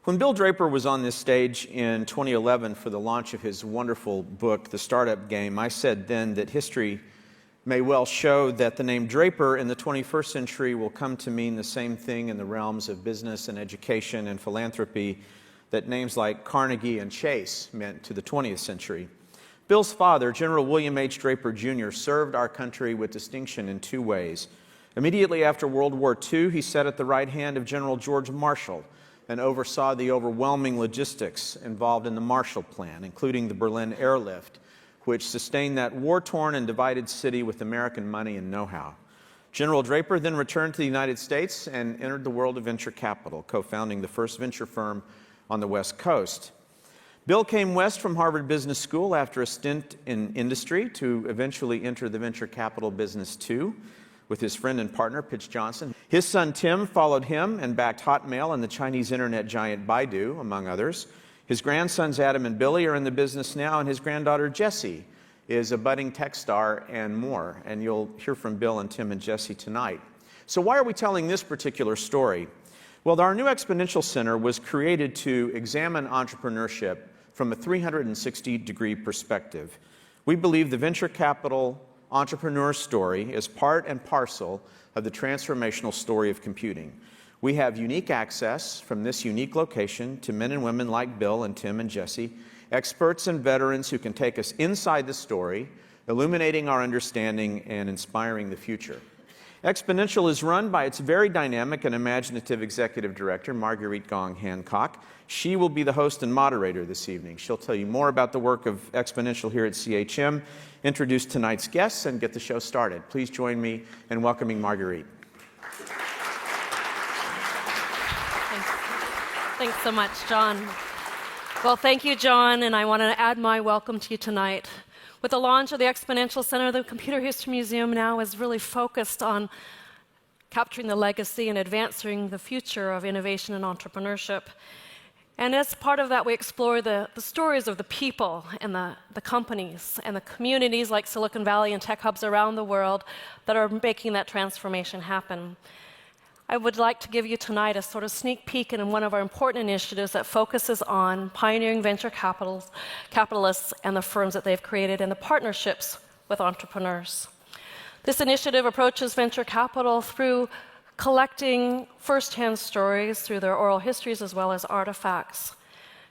When Bill Draper was on this stage in 2011 for the launch of his wonderful book, The Startup Game, I said then that history may well show that the name Draper in the 21st century will come to mean the same thing in the realms of business and education and philanthropy that names like Carnegie and Chase meant to the 20th century. Bill's father, General William H. Draper, Jr., served our country with distinction in two ways. Immediately after World War II, he sat at the right hand of General George Marshall and oversaw the overwhelming logistics involved in the Marshall Plan, including the Berlin airlift, which sustained that war-torn and divided city with American money and know-how. General Draper then returned to the United States and entered the world of venture capital, co-founding the first venture firm on the West Coast. Bill came west from Harvard Business School after a stint in industry to eventually enter the venture capital business too, with his friend and partner, Pitch Johnson. His son, Tim, followed him and backed Hotmail and the Chinese internet giant Baidu, among others. His grandsons, Adam and Billy, are in the business now, and his granddaughter, Jessie, is a budding tech star and more. And you'll hear from Bill and Tim and Jessie tonight. So why are we telling this particular story? Well, our new Exponential Center was created to examine entrepreneurship from a 360-degree perspective. We believe the venture capital entrepreneur story is part and parcel of the transformational story of computing. We have unique access from this unique location to men and women like Bill and Tim and Jessie, experts and veterans who can take us inside the story, illuminating our understanding and inspiring the future. Exponential is run by its very dynamic and imaginative executive director, Marguerite Gong Hancock. She will be the host and moderator this evening. She'll tell you more about the work of Exponential here at CHM, introduce tonight's guests, and get the show started. Please join me in welcoming Marguerite. Thanks so much, John. Well, thank you, John, and I want to add my welcome to you tonight. With the launch of the Exponential Center, the Computer History Museum now is really focused on capturing the legacy and advancing the future of innovation and entrepreneurship. And as part of that, we explore the stories of the people and the companies and the communities like Silicon Valley and tech hubs around the world that are making that transformation happen. I would like to give you tonight a sort of sneak peek in one of our important initiatives that focuses on pioneering venture capitalists and the firms that they've created and the partnerships with entrepreneurs. This initiative approaches venture capital through collecting first-hand stories through their oral histories as well as artifacts.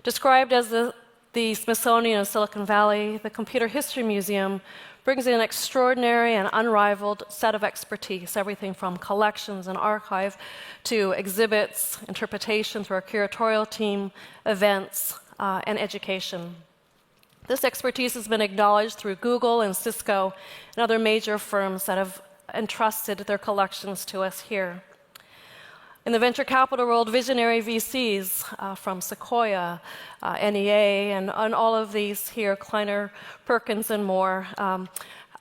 Described as the Smithsonian of Silicon Valley, the Computer History Museum brings in an extraordinary and unrivaled set of expertise, everything from collections and archive to exhibits, interpretation through our curatorial team, events, and education. This expertise has been acknowledged through Google and Cisco and other major firms that have entrusted their collections to us here. In the venture capital world, visionary VCs from Sequoia, NEA, and all of these here, Kleiner, Perkins, and more,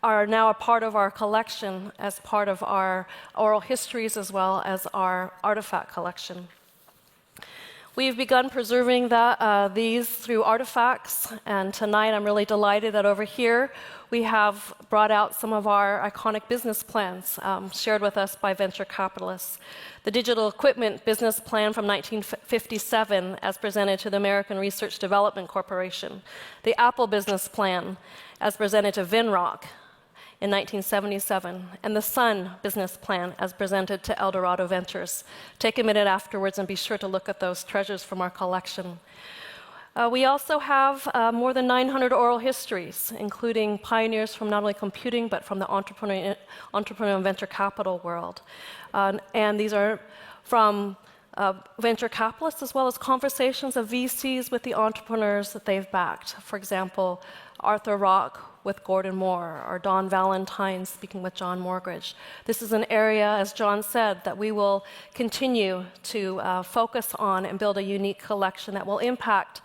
are now a part of our collection as part of our oral histories as well as our artifact collection. We've begun preserving these through artifacts, and tonight I'm really delighted that over here we have brought out some of our iconic business plans shared with us by venture capitalists. The Digital Equipment Business Plan from 1957 as presented to the American Research Development Corporation. The Apple Business Plan as presented to Vinrock in 1977, and the Sun Business Plan as presented to Eldorado Ventures. Take a minute afterwards and be sure to look at those treasures from our collection. We also have more than 900 oral histories, including pioneers from not only computing, but from the entrepreneurial and venture capital world. And these are from venture capitalists as well as conversations of VCs with the entrepreneurs that they've backed. For example, Arthur Rock with Gordon Moore, or Don Valentine speaking with John Morgridge. This is an area, as John said, that we will continue to focus on and build a unique collection that will impact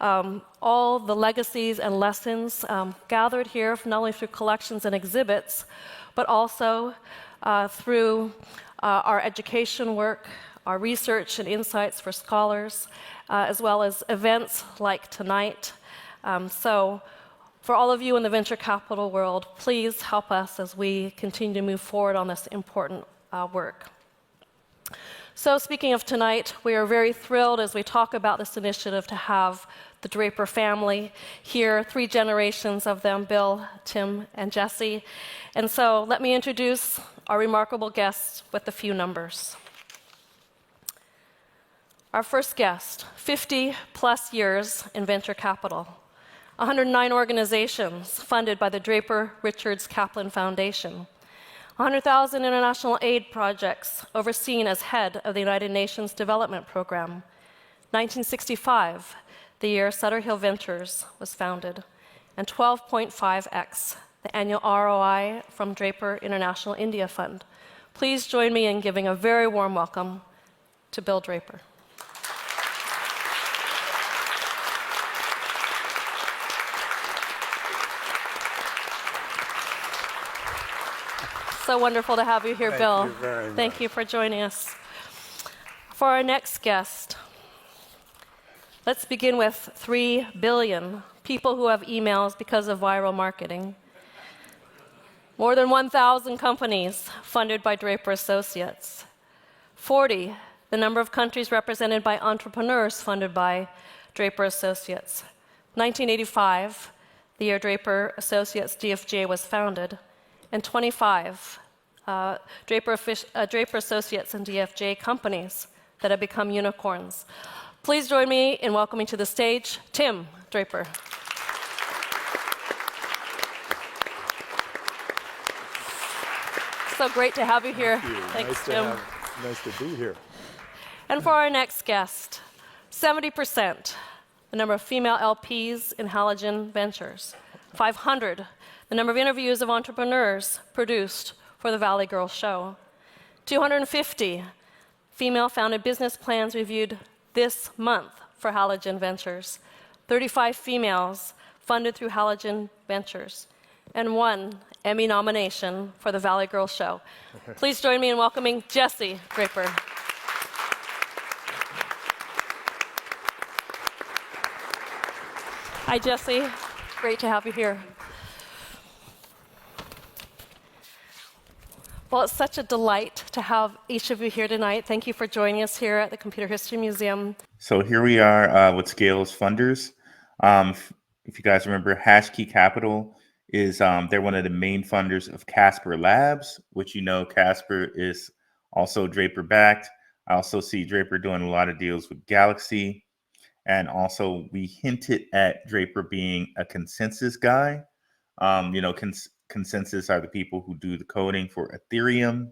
all the legacies and lessons gathered here, not only through collections and exhibits, but also through our education work, our research and insights for scholars, as well as events like tonight. So for all of you in the venture capital world, please help us as we continue to move forward on this important work. So speaking of tonight, we are very thrilled as we talk about this initiative to have the Draper family here, 3 generations of them, Bill, Tim, and Jesse. And so let me introduce our remarkable guests with a few numbers. Our first guest, 50 plus years in venture capital, 109 organizations funded by the Draper Richards Kaplan Foundation, 100,000 international aid projects overseen as head of the United Nations Development Program. 1965, the year Sutter Hill Ventures was founded, and 12.5x, the annual ROI from Draper International India Fund. Please join me in giving a very warm welcome to Bill Draper. So wonderful to have you here, Bill. Thank you very much. Thank you for joining us. For our next guest, let's begin with 3 billion people who have emails because of viral marketing. More than 1,000 companies funded by Draper Associates. 40, the number of countries represented by entrepreneurs funded by Draper Associates. 1985, the year Draper Associates DFJ was founded. And 25 Draper Associates and DFJ companies that have become unicorns. Please join me in welcoming to the stage Tim Draper. So great to have you here. Thank you. Thanks, Tim. Nice to be here. And for our next guest, 70%, the number of female LPs in Halogen Ventures. 500, the number of interviews of entrepreneurs produced for the Valley Girl Show. 250 female-founded business plans reviewed this month for Halogen Ventures. 35 females funded through Halogen Ventures. And 1 Emmy nomination for the Valley Girl Show. Please join me in welcoming Jesse Draper. Hi, Jesse. Great to have you here. Well, it's such a delight to have each of you here tonight. Thank you for joining us here at the Computer History Museum. So here we are with Scale's funders. If you guys remember, Hashkey Capital is they're one of the main funders of Casper Labs, which Casper is also Draper backed. I also see Draper doing a lot of deals with Galaxy. And also we hinted at Draper being a consensus guy. Consensus are the people who do the coding for Ethereum.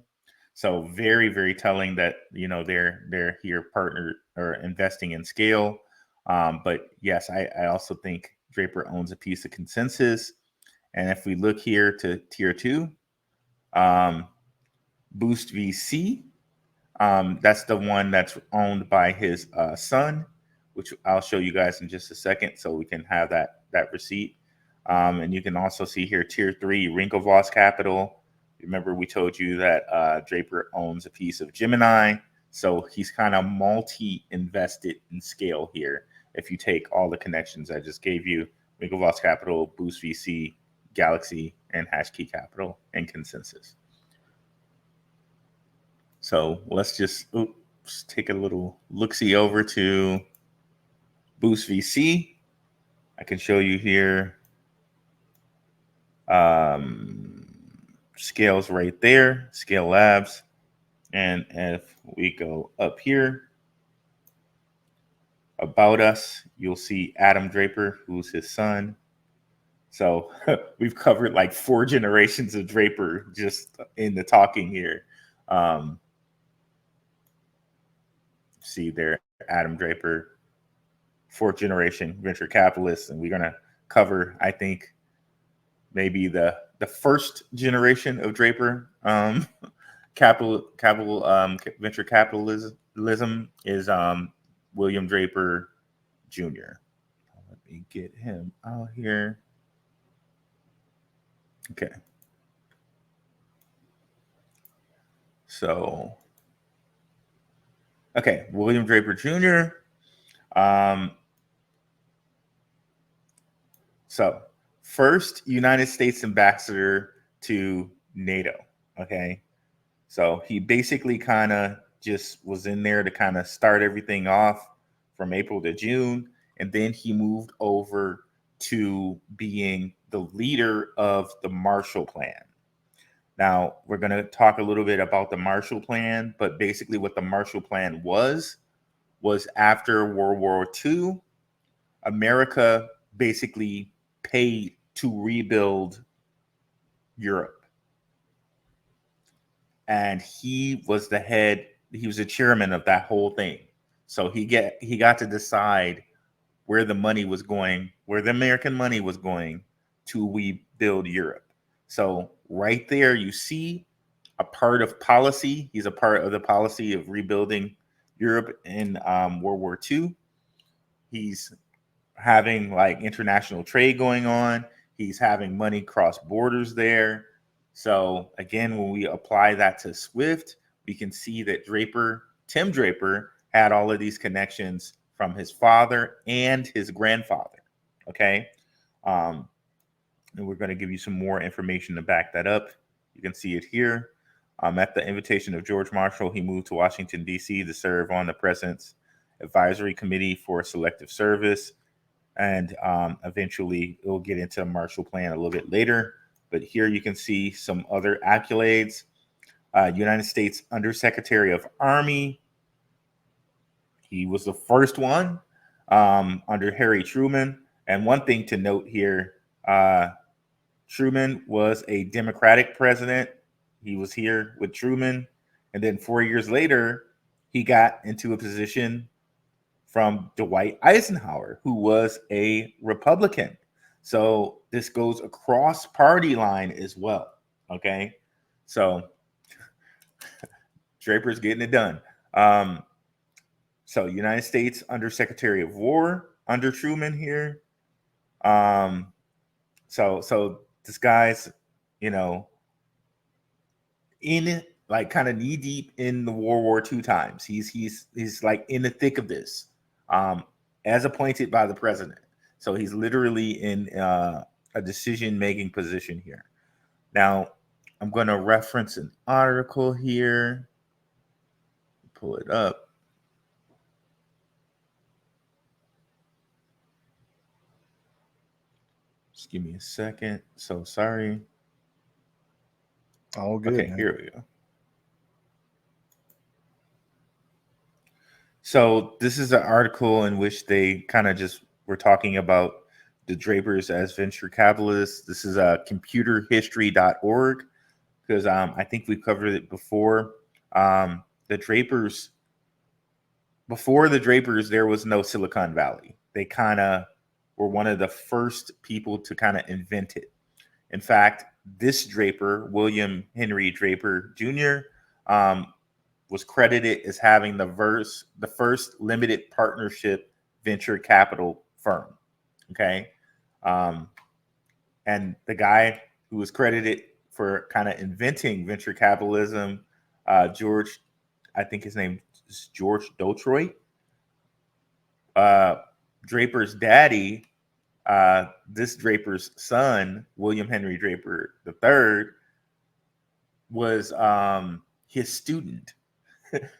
So very, very telling that, they're here partner or investing in Scale. But yes, I also think Draper owns a piece of consensus. And if we look here to tier 2, Boost VC, that's the one that's owned by his son, which I'll show you guys in just a second so we can have that receipt. And you can also see here tier 3, Winklevoss Capital. Remember, we told you that Draper owns a piece of Gemini. So he's kind of multi-invested in Scale here. If you take all the connections I just gave you, Winklevoss Capital, Boost VC, Galaxy, and Hashkey Capital, and Consensus. So let's just take a little look-see over to Boost VC. I can show you here. Scale's right there, Scale Labs. And if we go up here, about us, you'll see Adam Draper, who's his son. So we've covered like 4 generations of Draper just in the talking here. See there, Adam Draper, 4th generation venture capitalist. And we're going to cover, I think, maybe the 1st generation of Draper venture capitalism is William Draper Jr. Let me get him out here. Okay. So, okay, William Draper Jr. So, first United States ambassador to NATO. Okay. So he basically kind of just was in there to kind of start everything off from April to June. And then he moved over to being the leader of the Marshall Plan. Now, we're going to talk a little bit about the Marshall Plan, but basically what the Marshall Plan was after World War II, America basically paid to rebuild Europe. And he was the head, he was the chairman of that whole thing. So he got to decide where the money was going, where the American money was going to rebuild Europe. So right there, you see a part of policy. He's a part of the policy of rebuilding Europe in World War II. He's having like international trade going on. He's having money cross borders there. So again, when we apply that to SWIFT, we can see that Tim Draper, had all of these connections from his father and his grandfather. Okay. And we're going to give you some more information to back that up. You can see it here. At the invitation of George Marshall, he moved to Washington, D.C. to serve on the President's Advisory Committee for Selective Service. And eventually, we'll get into the Marshall Plan a little bit later. But here you can see some other accolades. United States Undersecretary of Army. He was the first one under Harry Truman. And one thing to note here, Truman was a Democratic president. He was here with Truman. And then 4 years later, he got into a position from Dwight Eisenhower, who was a Republican. So this goes across party line as well. Okay. So Draper's getting it done. So United States Undersecretary of War under Truman here. So this guy's, in it, like kind of knee deep in the World War II times. He's like in the thick of this, as appointed by the president. So he's literally in a decision-making position here. Now, I'm going to reference an article here. Pull it up. Just give me a second. So sorry. All good. Okay, man. here we go. So this is an article in which they kind of just were talking about the Drapers as venture capitalists. This is computerhistory.org, because I think we covered it before. The Drapers, before the Drapers, there was no Silicon Valley. They kind of were one of the first people to kind of invent it. In fact, this Draper, William Henry Draper Jr., was credited as having the first limited partnership venture capital firm. Okay. And the guy who was credited for kind of inventing venture capitalism, George, I think his name is George Detroit. Draper's daddy, this Draper's son, William Henry Draper III, was his student.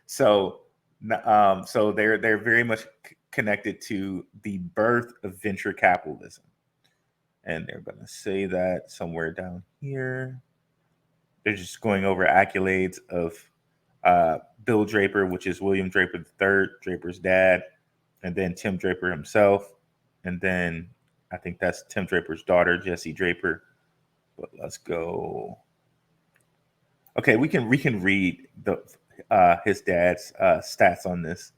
So they're very much connected to the birth of venture capitalism. And they're going to say that somewhere down here. They're just going over accolades of Bill Draper, which is William Draper III, Draper's dad, and then Tim Draper himself. And then I think that's Tim Draper's daughter, Jessie Draper. But let's go. Okay, we can read his dad's stats on this.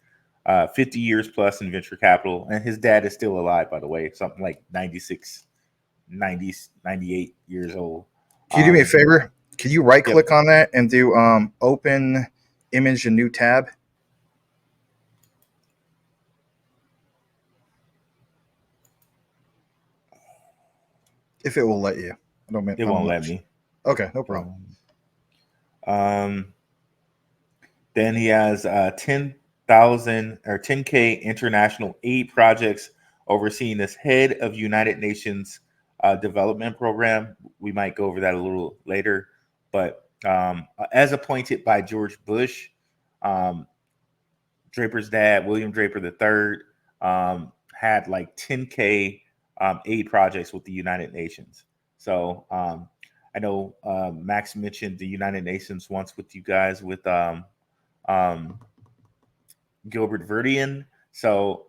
50 years plus in venture capital, and his dad is still alive, by the way, something like 98 years old. Can you do me a favor? Can you right click on that and do open image and new tab? If it will let you. It won't let me. Okay, no problem. Then he has 10,000 or 10K international aid projects overseeing as head of United Nations development program. We might go over that a little later, but as appointed by George Bush, Draper's dad, William Draper III, had like 10K aid projects with the United Nations. So I know Max mentioned the United Nations once with you guys with um, Gilbert Verdian. So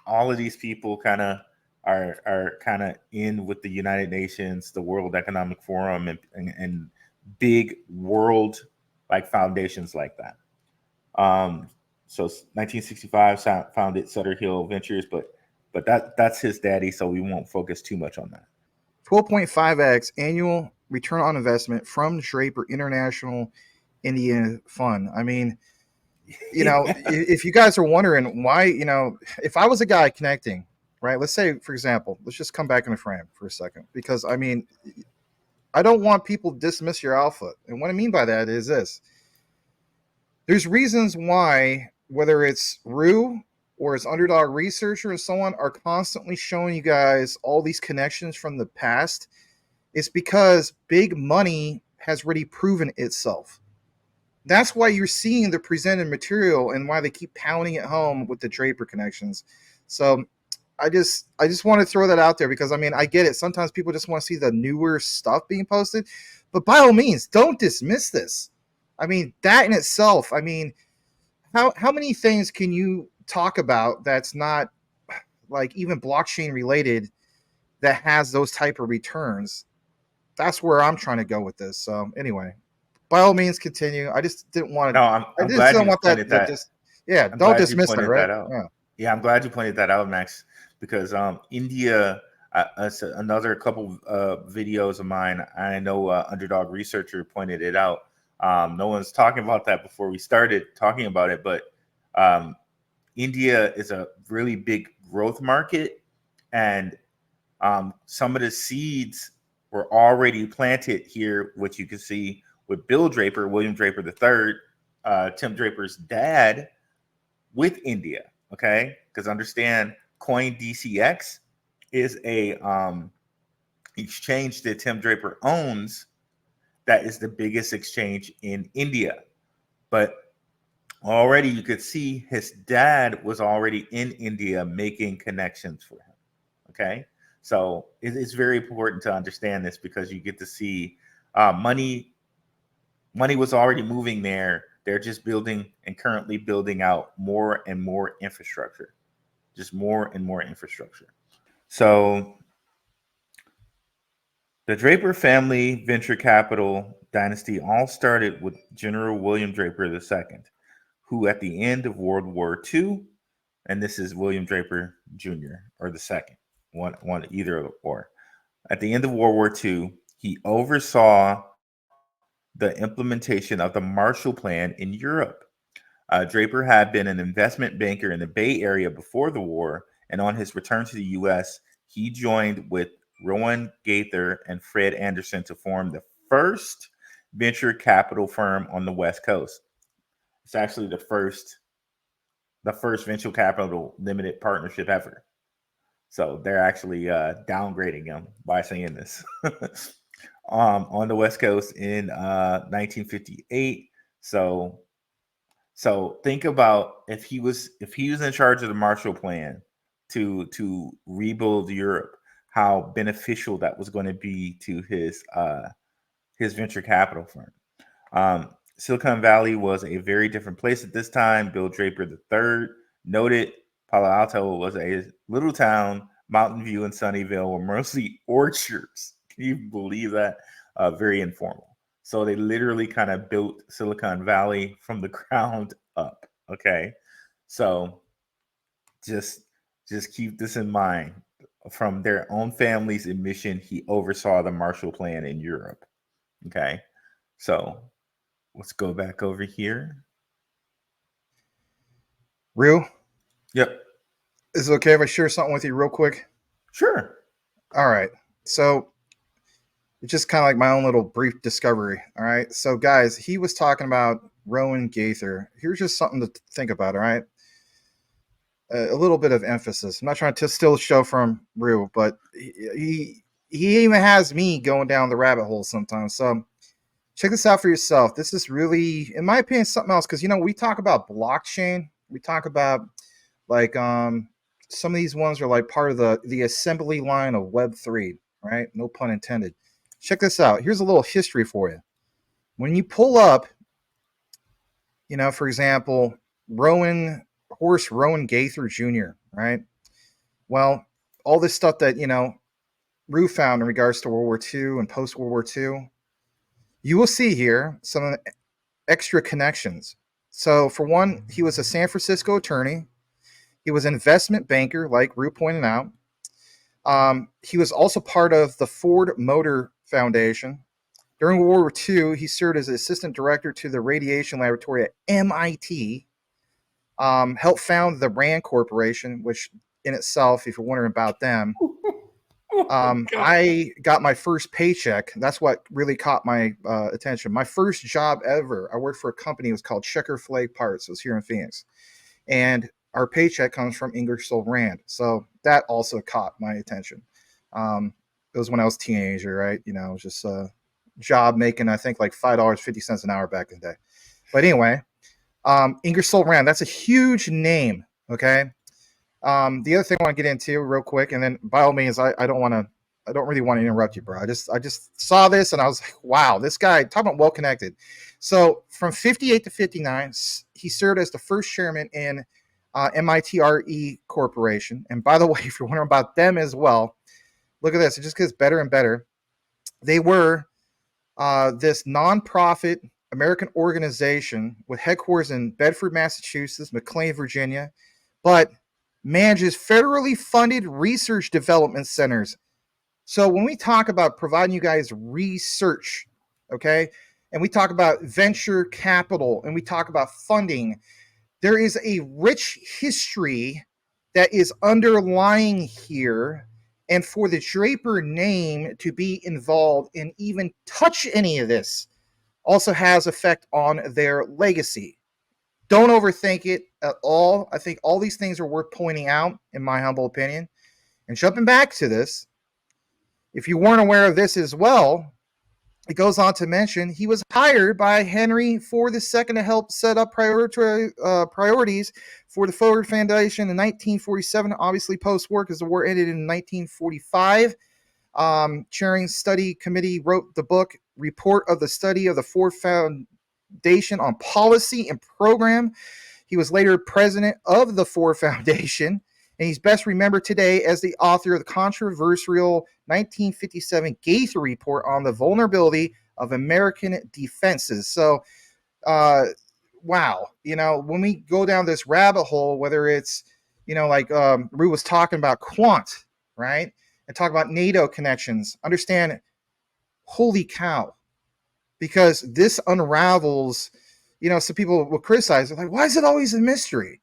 all of these people kind of are kind of in with the United Nations, the World Economic Forum, and big world like foundations like that. So 1965 founded Sutter Hill Ventures, but that's his daddy, so we won't focus too much on that. 12.5x annual return on investment from Draper International Indian Fund. I mean, if you guys are wondering why, if I was a guy connecting, right? Let's say, for example, let's just come back in the frame for a second, because I mean, I don't want people to dismiss your alpha. And what I mean by that is this. There's reasons why, whether it's Rue or it's Underdog Researcher and so on, are constantly showing you guys all these connections from the past. It's because big money has already proven itself. That's why you're seeing the presented material and why they keep pounding it home with the Draper connections. So I just want to throw that out there, because I mean, I get it. Sometimes people just want to see the newer stuff being posted, but by all means, don't dismiss this. I mean, that in itself, I mean, how many things can you talk about that's not like even blockchain related that has those type of returns? That's where I'm trying to go with this. So anyway, by all means, continue. I just didn't want to. No, I I'm just glad don't you want pointed that. that. Yeah, I'm don't glad you dismiss that, pointed right? that out. Yeah. Yeah, I'm glad you pointed that out, Max, because India, another couple videos of mine, I know Underdog Researcher pointed it out. No one's talking about that before we started talking about it, but India is a really big growth market, and some of the seeds were already planted here, which you can see with Bill Draper, William Draper III, Tim Draper's dad, with India. Okay, because understand, CoinDCX is a exchange that Tim Draper owns. That is the biggest exchange in India. But already you could see his dad was already in India making connections for him. Okay, so it's very important to understand this, because you get to see money was already moving there. They're just building and currently building out more and more infrastructure, just more and more infrastructure. So the Draper family venture capital dynasty all started with General William Draper II, who at the end of World War II, and this is William Draper Jr. or the second, one either or. At the end of World War II, he oversaw the implementation of the Marshall Plan in Europe. Draper had been an investment banker in the Bay Area before the war, and on his return to the U.S., he joined with Rowan Gaither and Fred Anderson to form the first venture capital firm on the West Coast. It's actually the first venture capital limited partnership ever. So they're actually downgrading him by saying this. On the West Coast in 1958. So think about if he was in charge of the Marshall Plan to rebuild Europe, how beneficial that was going to be to his venture capital firm. Silicon Valley was a very different place at this time. Bill Draper III noted Palo Alto was a little town. Mountain View and Sunnyvale were mostly orchards. Can you believe that? Very informal. So they literally kind of built Silicon Valley from the ground up. Okay, so just keep this in mind. From their own family's admission, he oversaw the Marshall Plan in Europe. Okay, so let's go back over here. Rue? Yep. Is it okay if I share something with you real quick? Sure. All right. So it's just kind of like my own little brief discovery. All right. So guys, he was talking about Rowan Gaither. Here's just something to think about. All right. A little bit of emphasis. I'm not trying to steal the show from Rue, but he even has me going down the rabbit hole sometimes. So check this out for yourself. This is really, in my opinion, something else. Because, you know, we talk about blockchain. We talk about like some of these ones are like part of the assembly line of Web3, right? No pun intended. Check this out. Here's a little history for you. When you pull up, you know, for example, Rowan Gaither Jr., right? Well, all this stuff that, you know, Rue found in regards to World War II and post World War II, you will see here some of the extra connections. So, for one, he was a San Francisco attorney. He was an investment banker, like Rue pointed out. He was also part of the Ford Motor Foundation. During World War II, he served as assistant director to the radiation laboratory at MIT. Helped found the RAND Corporation, which in itself, if you're wondering about them, I got my first paycheck. That's what really caught my attention. My first job ever, I worked for a company. It was called Checker Flag Parts. It was here in Phoenix. And our paycheck comes from Ingersoll Rand. So that also caught my attention. It was when I was a teenager, right? You know, it was just job making, I think, like $5.50 an hour back in the day. But anyway, Ingersoll Rand, that's a huge name, okay? The other thing I want to get into real quick, and then by all means, I don't really want to interrupt you, bro. I just saw this and I was like, wow, this guy, talking about well connected. So from 58 to 59, he served as the first chairman in MITRE Corporation. And by the way, if you're wondering about them as well, look at this. It just gets better and better. They were this nonprofit American organization with headquarters in Bedford, Massachusetts, McLean, Virginia, but manages federally funded research development centers. So when we talk about providing you guys research, okay, and we talk about venture capital and we talk about funding, there is a rich history that is underlying here. And for the Draper name to be involved and even touch any of this also has effect on their legacy. Don't overthink it at all. I think all these things are worth pointing out, in my humble opinion. And jumping back to this, if you weren't aware of this as well, it goes on to mention he was hired by Henry Ford II to help set up priorities for the Ford Foundation in 1947, obviously post-war because the war ended in 1945. Chairing study committee wrote the book Report of the Study of the Ford Foundation on Policy and Program. He was later president of the Ford Foundation, and he's best remembered today as the author of the controversial 1957 Gaither Report on the vulnerability of American defenses. So, wow, you know, when we go down this rabbit hole, whether it's, you know, like Rue was talking about quant, right? And talk about NATO connections, understand, holy cow, because this unravels, you know, some people will criticize, they're like, why is it always a mystery?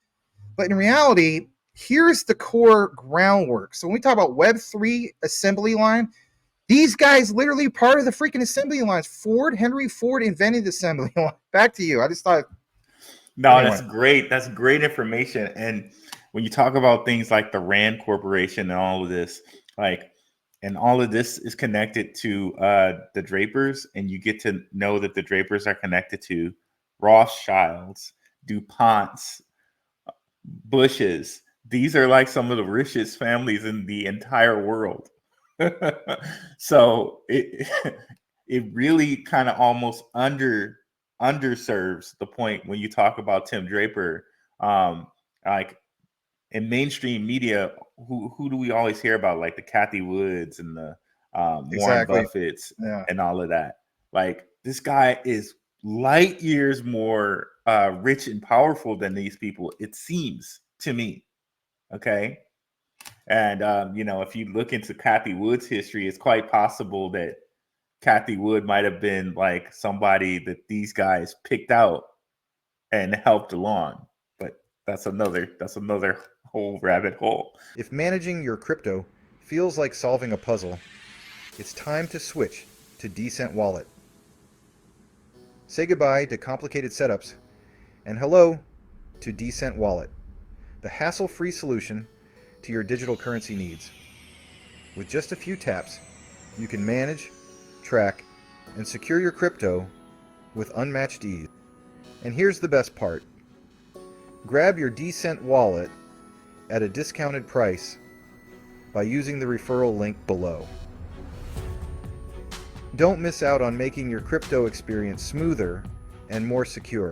But in reality, here's the core groundwork. So when we talk about Web3 assembly line, these guys literally part of the freaking assembly lines. Henry Ford invented the assembly line. Back to you. I just thought. No, anyway. That's great. That's great information. And when you talk about things like the Rand Corporation and all of this, like, and all of this is connected to the Drapers, and you get to know that the Drapers are connected to Rothschilds, DuPonts, Bushes. These are like some of the richest families in the entire world. So it really kind of almost underserves the point when you talk about Tim Draper. Like in mainstream media, who do we always hear about? Like the Kathy Woods and the Warren Buffetts and all of that. Like this guy is light years more rich and powerful than these people, it seems to me. Okay. And, you know, if you look into Kathy Wood's history, it's quite possible that Kathy Wood might have been like somebody that these guys picked out and helped along. But that's another whole rabbit hole. If managing your crypto feels like solving a puzzle, it's time to switch to Decent Wallet. Say goodbye to complicated setups and hello to Decent Wallet, the hassle-free solution to your digital currency needs. With just a few taps, you can manage, track, and secure your crypto with unmatched ease. And here's the best part. Grab your Decent wallet at a discounted price by using the referral link below. Don't miss out on making your crypto experience smoother and more secure.